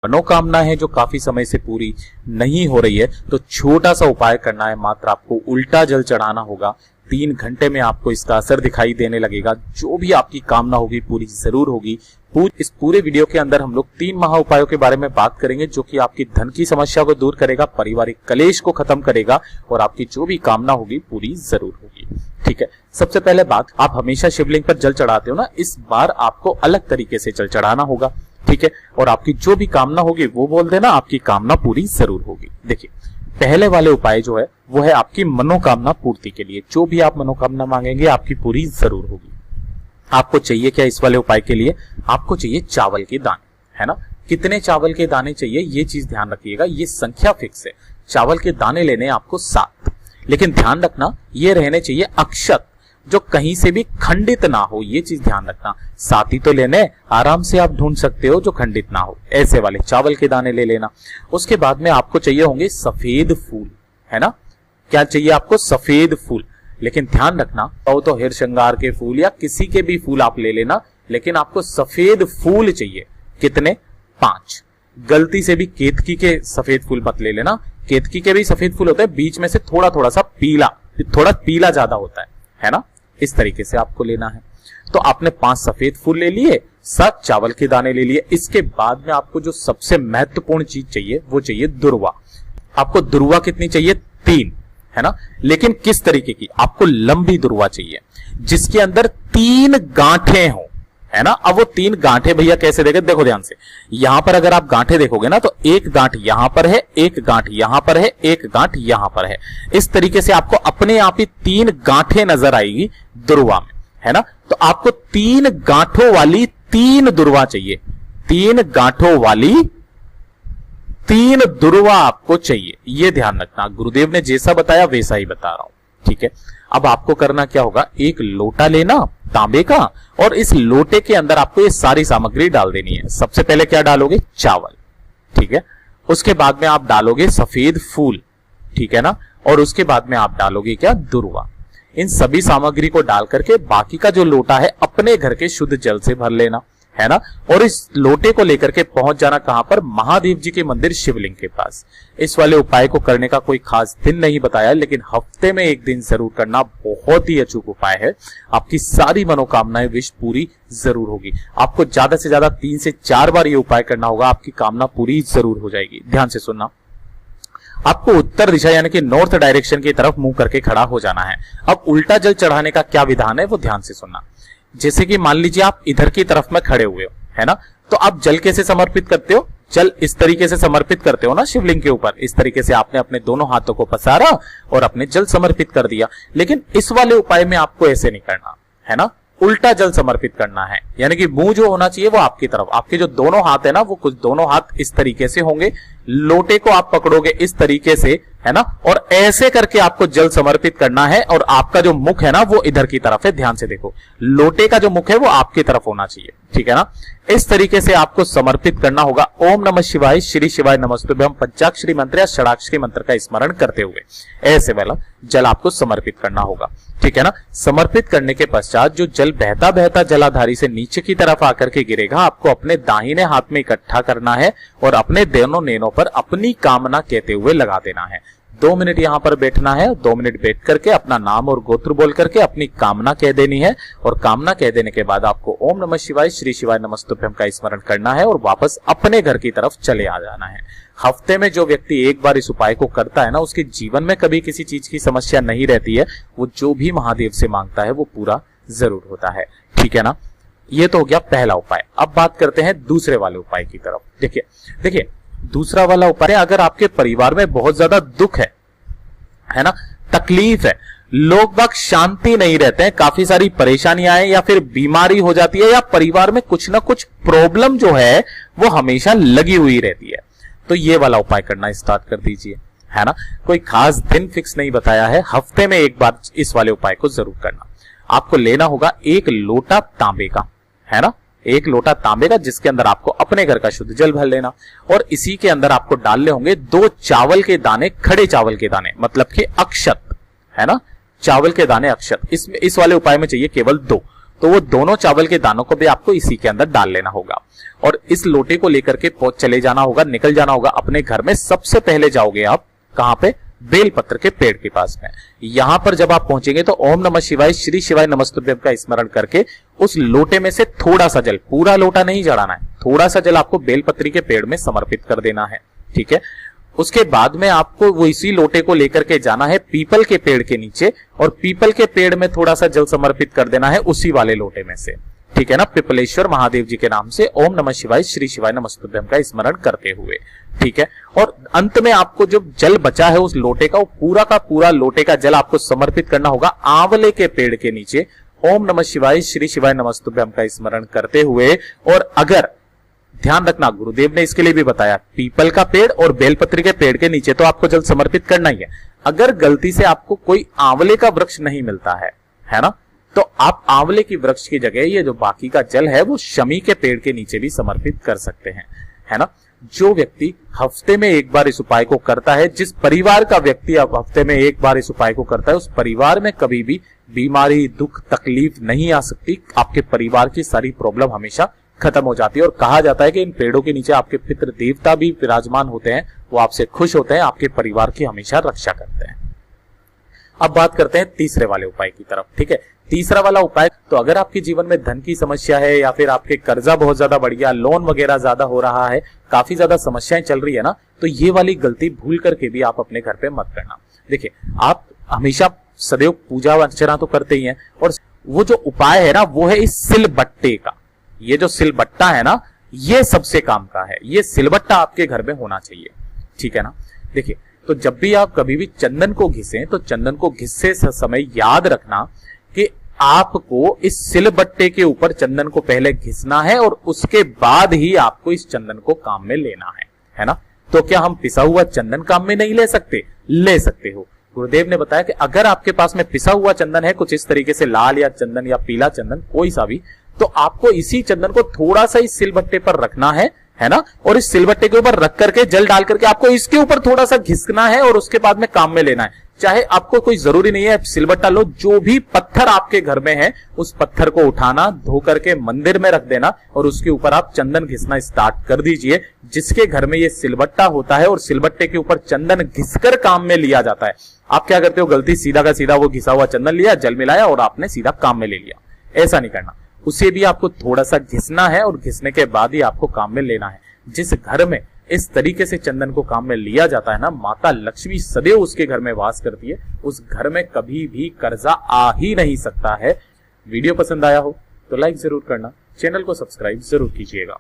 मनोकामना है जो काफी समय से पूरी नहीं हो रही है, तो छोटा सा उपाय करना है। मात्र आपको उल्टा जल चढ़ाना होगा। 3 घंटे में आपको इसका असर दिखाई देने लगेगा। जो भी आपकी कामना होगी पूरी जरूर होगी। इस पूरे वीडियो के अंदर हम लोग 3 महा उपायों के बारे में बात करेंगे, जो कि आपकी धन की समस्या को दूर करेगा, पारिवारिक कलेश को खत्म करेगा और आपकी जो भी कामना होगी पूरी जरूर होगी। ठीक है, सबसे पहले बात, आप हमेशा शिवलिंग पर जल चढ़ाते हो ना, इस बार आपको अलग तरीके से जल चढ़ाना होगा। ठीक है, और आपकी जो भी कामना होगी वो बोल देना, आपकी कामना पूरी जरूर होगी। देखिए, पहले वाले उपाय जो है वो है आपकी मनोकामना पूर्ति के लिए। जो भी आप मनोकामना मांगेंगे आपकी पूरी जरूर होगी। आपको चाहिए क्या इस वाले उपाय के लिए? आपको चाहिए चावल के दाने, है ना। कितने चावल के दाने चाहिए ये चीज ध्यान रखिएगा, ये संख्या फिक्स है। चावल के दाने लेने आपको 7, लेकिन ध्यान रखना ये रहने चाहिए अक्षत, जो कहीं से भी खंडित ना हो, ये चीज ध्यान रखना। 7 ही तो लेने, आराम से आप ढूंढ सकते हो जो खंडित ना हो, ऐसे वाले चावल के दाने ले लेना। उसके बाद में आपको चाहिए होंगे सफेद फूल, है ना। क्या चाहिए आपको? सफेद फूल। लेकिन ध्यान रखना, तो हिर श्रृंगार के फूल या किसी के भी फूल आप ले लेना, लेकिन आपको सफेद फूल चाहिए। कितने? 5। गलती से भी केतकी के सफेद फूल मत ले लेना। केतकी के भी सफेद फूल होते हैं, बीच में से थोड़ा सा पीला, थोड़ा पीला ज्यादा होता है ना। इस तरीके से आपको लेना है। तो आपने 5 सफेद फूल ले लिए, 7 चावल के दाने ले लिए। इसके बाद में आपको जो सबसे महत्वपूर्ण चीज चाहिए वो चाहिए दुर्वा। आपको दुर्वा कितनी चाहिए? 3, है ना। लेकिन किस तरीके की? आपको लंबी दुर्वा चाहिए जिसके अंदर 3 गांठें हो, है ना। अब वो 3 गांठें भैया कैसे देखे? देखो ध्यान से, यहां पर अगर आप गांठें देखोगे ना, तो एक गांठ यहां पर है, एक गांठ यहां पर है, एक गांठ यहां पर है। इस तरीके से आपको अपने आप ही 3 गांठें नजर आएगी दुर्वा में, है ना। तो आपको 3 गांठों वाली 3 दुर्वा चाहिए। 3 गांठों वाली 3 दुर्वा आपको चाहिए, ये ध्यान रखना। गुरुदेव ने जैसा बताया वैसा ही बता रहा हूं, ठीक है। अब आपको करना क्या होगा? एक लोटा लेना तांबे का, और इस लोटे के अंदर आपको ये सारी सामग्री डाल देनी है। सबसे पहले क्या डालोगे? चावल, ठीक है। उसके बाद में आप डालोगे सफेद फूल, ठीक है ना। और उसके बाद में आप डालोगे क्या? दुर्वा। इन सभी सामग्री को डाल करके बाकी का जो लोटा है अपने घर के शुद्ध जल से भर लेना, है ना। और इस लोटे को लेकर के पहुंच जाना कहां पर? महादेव जी के मंदिर शिवलिंग के पास। इस वाले उपाय को करने का कोई खास दिन नहीं बताया, लेकिन हफ्ते में एक दिन जरूर करना। बहुत ही अचूक उपाय है, आपकी सारी मनोकामनाएं विश पूरी जरूर होगी। आपको ज्यादा से ज्यादा 3 से 4 बार ये उपाय करना होगा, आपकी कामना पूरी जरूर हो जाएगी। ध्यान से सुनना, आपको उत्तर दिशा यानी कि नॉर्थ डायरेक्शन की तरफ मुंह करके खड़ा हो जाना है। अब उल्टा जल चढ़ाने का क्या विधान है वो ध्यान से सुनना। जैसे कि मान लीजिए आप इधर की तरफ में खड़े हुए हो, है ना। तो आप जल कैसे समर्पित करते हो? जल इस तरीके से समर्पित करते हो ना शिवलिंग के ऊपर। इस तरीके से आपने अपने दोनों हाथों को पसारा और अपने जल समर्पित कर दिया। लेकिन इस वाले उपाय में आपको ऐसे नहीं करना, है ना। उल्टा जल समर्पित करना है, यानी कि मुंह जो होना चाहिए वो आपकी तरफ। आपके जो दोनों हाथ है ना, वो कुछ दोनों हाथ इस तरीके से होंगे। लोटे को आप पकड़ोगे इस तरीके से, है ना, और ऐसे करके आपको जल समर्पित करना है। और आपका जो मुख है ना वो इधर की तरफ है। ध्यान से देखो, लोटे का जो मुख है वो आपकी तरफ होना चाहिए, ठीक है ना। इस तरीके से आपको समर्पित करना होगा। ओम नमः शिवाय, श्री शिवाय नमस्तुभ्यम पंचाक्षरी मंत्र या षडाक्षरी मंत्र का स्मरण करते हुए ऐसे वाला जल आपको समर्पित करना होगा, ठीक है ना। समर्पित करने के पश्चात जो जल बहता बहता जलाधारी से नीचे की तरफ आकर के गिरेगा, आपको अपने दाहिने हाथ में इकट्ठा करना है और अपने दोनों नैनों पर अपनी कामना कहते हुए लगा देना है। 2 मिनट यहां पर बैठना है। 2 मिनट बैठ करके अपना नाम और गोत्र बोल करके अपनी कामना कह देनी है। और कामना कह देने के बाद आपको ओम नमः शिवाय, श्री शिवाय नमस्तुभ्यम का स्मरण करना है और वापस अपने घर की तरफ चले आ जाना है। हफ्ते में जो व्यक्ति एक बार इस उपाय को करता है ना, उसके जीवन में कभी किसी चीज की समस्या नहीं रहती है। वो जो भी महादेव से मांगता है वो पूरा जरूर होता है, ठीक है ना। ये तो हो गया पहला उपाय। अब बात करते हैं दूसरे वाले उपाय की तरफ। देखिए दूसरा वाला उपाय, अगर आपके परिवार में बहुत ज्यादा दुख है ना, तकलीफ है, लोग बाग शांति नहीं रहते हैं, काफी सारी परेशानियां हैं, या फिर बीमारी हो जाती है, या परिवार में कुछ ना कुछ प्रॉब्लम जो है वो हमेशा लगी हुई रहती है, तो ये वाला उपाय करना स्टार्ट कर दीजिए, है ना। कोई खास दिन फिक्स नहीं बताया है, हफ्ते में एक बार इस वाले उपाय को जरूर करना। आपको लेना होगा 1 लोटा तांबे का, है ना, 1 लोटा तांबे का, जिसके अंदर आपको अपने घर का शुद्ध जल भर लेना। और इसी के अंदर आपको डालने होंगे 2 चावल के दाने, खड़े चावल के दाने, मतलब कि अक्षत, है ना, चावल के दाने अक्षत। इस वाले उपाय में चाहिए केवल 2। तो वो दोनों चावल के दानों को भी आपको इसी के अंदर डाल लेना होगा और इस लोटे को लेकर के चले जाना होगा, निकल जाना होगा अपने घर में। सबसे पहले जाओगे आप कहां पे? बेलपत्र के पेड़ के पास में। यहां पर जब आप पहुंचेंगे तो ओम नमः शिवाय श्री शिवाय नमस्तुभ्यम का स्मरण करके उस लोटे में से थोड़ा सा जल, पूरा लोटा नहीं चढ़ाना है, थोड़ा सा जल आपको बेलपत्री के पेड़ में समर्पित कर देना है। ठीक है, उसके बाद में आपको वो इसी लोटे को लेकर के जाना है पीपल के पेड़ के नीचे और पीपल के पेड़ में थोड़ा सा जल समर्पित कर देना है उसी वाले लोटे में से। ठीक है ना, पिपलेश्वर महादेव जी के नाम से ओम नमः शिवाय श्री शिवाय नमस्तुभ्यम का स्मरण करते हुए। ठीक है, और अंत में आपको जो जल बचा है उस लोटे का, वो पूरा का पूरा लोटे का जल आपको समर्पित करना होगा आंवले के पेड़ के नीचे ओम नमः शिवाय श्री शिवाय नमस्तुभ्यम का स्मरण करते हुए। और अगर ध्यान रखना, गुरुदेव ने इसके लिए भी बताया, पीपल का पेड़ और बेलपत्री के पेड़ के नीचे तो आपको जल समर्पित करना ही है। अगर गलती से आपको कोई आंवले का वृक्ष नहीं मिलता है ना, तो आप आंवले की वृक्ष की जगह ये जो बाकी का जल है वो शमी के पेड़ के नीचे भी समर्पित कर सकते हैं, है ना। जो व्यक्ति हफ्ते में एक बार इस उपाय को करता है, जिस परिवार का व्यक्ति अब हफ्ते में एक बार इस उपाय को करता है, उस परिवार में कभी भी बीमारी, दुख, तकलीफ नहीं आ सकती। आपके परिवार की सारी प्रॉब्लम हमेशा खत्म हो जाती है। और कहा जाता है कि इन पेड़ों के नीचे आपके पितृ देवता भी विराजमान होते हैं, वो आपसे खुश होते हैं, आपके परिवार की हमेशा रक्षा करते हैं। अब बात करते हैं तीसरे वाले उपाय की तरफ। ठीक है, तीसरा वाला उपाय, तो अगर आपके जीवन में धन की समस्या है या फिर आपके कर्जा बहुत ज्यादा बढ़ गया, लोन वगैरह ज्यादा हो रहा है, काफी ज्यादा समस्याएं चल रही है ना, तो ये वाली गलती भूल करके भी आप अपने घर पे मत करना। देखिए, आप हमेशा सदैव पूजा अर्चना तो करते ही हैं, और वो जो उपाय है ना वो है इस सिलबट्टे का। ये जो सिलबट्टा है ना, ये सबसे काम का है। ये सिलबट्टा आपके घर में होना चाहिए। ठीक है ना। देखिए, तो जब भी आप कभी भी चंदन को घिसें तो चंदन को घिसते समय याद रखना कि आपको इस सिलबट्टे के ऊपर चंदन को पहले घिसना है और उसके बाद ही आपको इस चंदन को काम में लेना है ना। तो क्या हम पिसा हुआ चंदन काम में नहीं ले सकते? ले सकते हो। गुरुदेव ने बताया कि अगर आपके पास में पिसा हुआ चंदन है, कुछ इस तरीके से लाल या चंदन या पीला चंदन, कोई सा भी, तो आपको इसी चंदन को थोड़ा सा इस सिलबट्टे पर रखना है ना, और इस सिलबट्टे के ऊपर रख करके जल डाल करके आपको इसके ऊपर थोड़ा सा घिसना है और उसके बाद में काम में लेना है। चाहे आपको कोई जरूरी नहीं है सिलबट्टा लो, जो भी पत्थर आपके घर में है उस पत्थर को उठाना, धो करके मंदिर में रख देना और उसके ऊपर आप चंदन घिसना स्टार्ट कर दीजिए। जिसके घर में ये सिलबट्टा होता है और सिलबट्टे के ऊपर चंदन घिसकर काम में लिया जाता है, आप क्या करते हो, गलती सीधा का सीधा वो घिसा हुआ चंदन लिया, जल मिलाया और आपने सीधा काम में ले लिया। ऐसा नहीं करना, उसे भी आपको थोड़ा सा घिसना है और घिसने के बाद ही आपको काम में लेना है। जिस घर में इस तरीके से चंदन को काम में लिया जाता है ना, माता लक्ष्मी सदैव उसके घर में वास करती है। उस घर में कभी भी कर्जा आ ही नहीं सकता है। वीडियो पसंद आया हो तो लाइक जरूर करना, चैनल को सब्सक्राइब जरूर कीजिएगा।